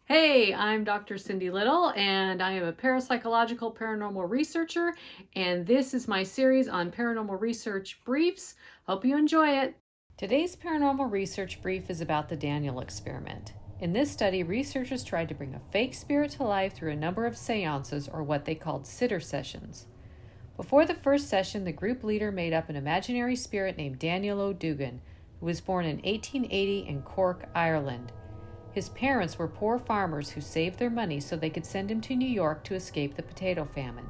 Hey, I'm Dr. Cindy Little, and I am a parapsychological paranormal researcher, and this is my series on paranormal research briefs. Hope you enjoy it. Today's paranormal research brief is about the Daniel experiment. In this study, researchers tried to bring a fake spirit to life through a number of seances, or what they called sitter sessions. Before the first session, the group leader made up an imaginary spirit named Daniel O'Dugan, who was born in 1880 in Cork, Ireland. His parents were poor farmers who saved their money so they could send him to New York to escape the potato famine.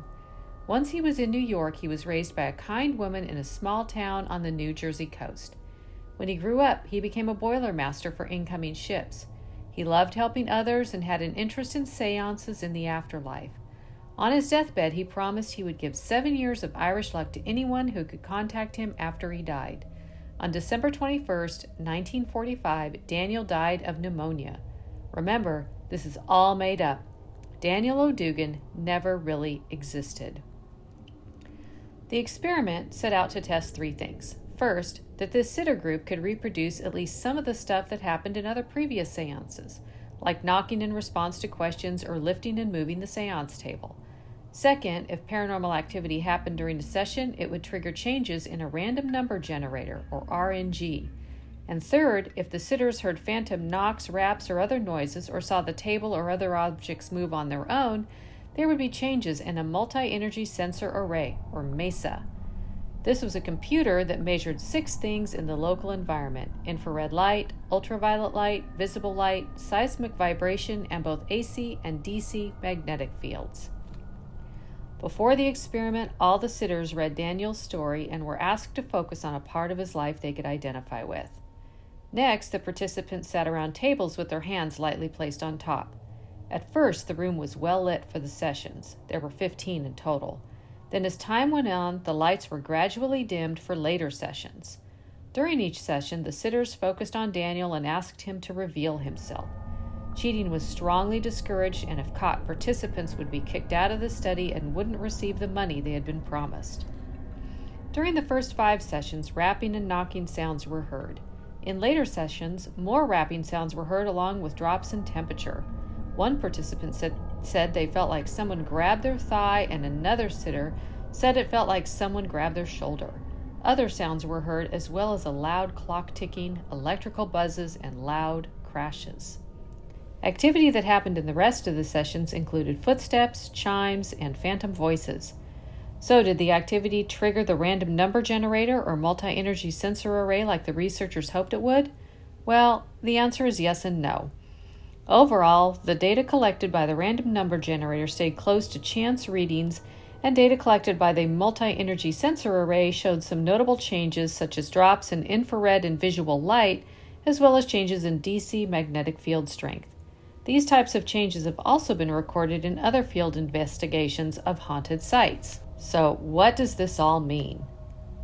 Once he was in New York, he was raised by a kind woman in a small town on the New Jersey coast. When he grew up, he became a boiler master for incoming ships. He loved helping others and had an interest in seances in the afterlife. On his deathbed, he promised he would give 7 years of Irish luck to anyone who could contact him after he died. On December 21st, 1945, Daniel died of pneumonia. Remember, this is all made up. Daniel O'Dugan never really existed. The experiment set out to test 3 things. First, that this sitter group could reproduce at least some of the stuff that happened in other previous seances, like knocking in response to questions or lifting and moving the seance table. Second, if paranormal activity happened during a session, it would trigger changes in a random number generator, or RNG. And third, if the sitters heard phantom knocks, raps, or other noises, or saw the table or other objects move on their own, there would be changes in a multi-energy sensor array, or MESA. This was a computer that measured 6 things in the local environment: infrared light, ultraviolet light, visible light, seismic vibration, and both AC and DC magnetic fields. Before the experiment, all the sitters read Daniel's story and were asked to focus on a part of his life they could identify with. Next, the participants sat around tables with their hands lightly placed on top. At first, the room was well lit for the sessions. There were 15 in total. Then as time went on, the lights were gradually dimmed for later sessions. During each session, the sitters focused on Daniel and asked him to reveal himself. Cheating was strongly discouraged, and if caught, participants would be kicked out of the study and wouldn't receive the money they had been promised. During the first 5 sessions, rapping and knocking sounds were heard. In later sessions, more rapping sounds were heard along with drops in temperature. One participant said they felt like someone grabbed their thigh, and another sitter said it felt like someone grabbed their shoulder. Other sounds were heard, as well as a loud clock ticking, electrical buzzes, and loud crashes. Activity that happened in the rest of the sessions included footsteps, chimes, and phantom voices. So, did the activity trigger the random number generator or multi-energy sensor array like the researchers hoped it would? Well, the answer is yes and no. Overall, the data collected by the random number generator stayed close to chance readings, and data collected by the multi-energy sensor array showed some notable changes, such as drops in infrared and visual light, as well as changes in DC magnetic field strength. These types of changes have also been recorded in other field investigations of haunted sites. So, what does this all mean?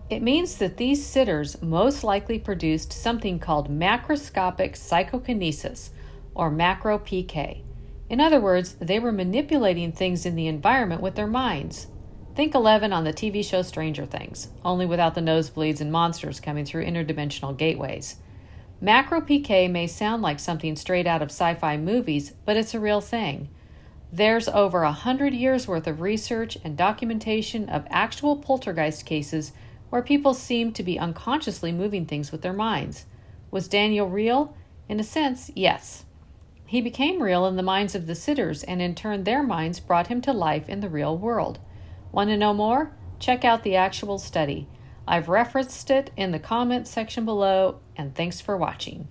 It means that these sitters most likely produced something called macroscopic psychokinesis, or macro PK. In other words, they were manipulating things in the environment with their minds. Think 11 on the TV show Stranger Things, only without the nosebleeds and monsters coming through interdimensional gateways. Macro PK may sound like something straight out of sci-fi movies, but it's a real thing. There's over 100 years worth of research and documentation of actual poltergeist cases where people seem to be unconsciously moving things with their minds. Was Daniel real? In a sense, yes. He became real in the minds of the sitters, and in turn their minds brought him to life in the real world. Want to know more? Check out the actual study. I've referenced it in the comments section below, and thanks for watching.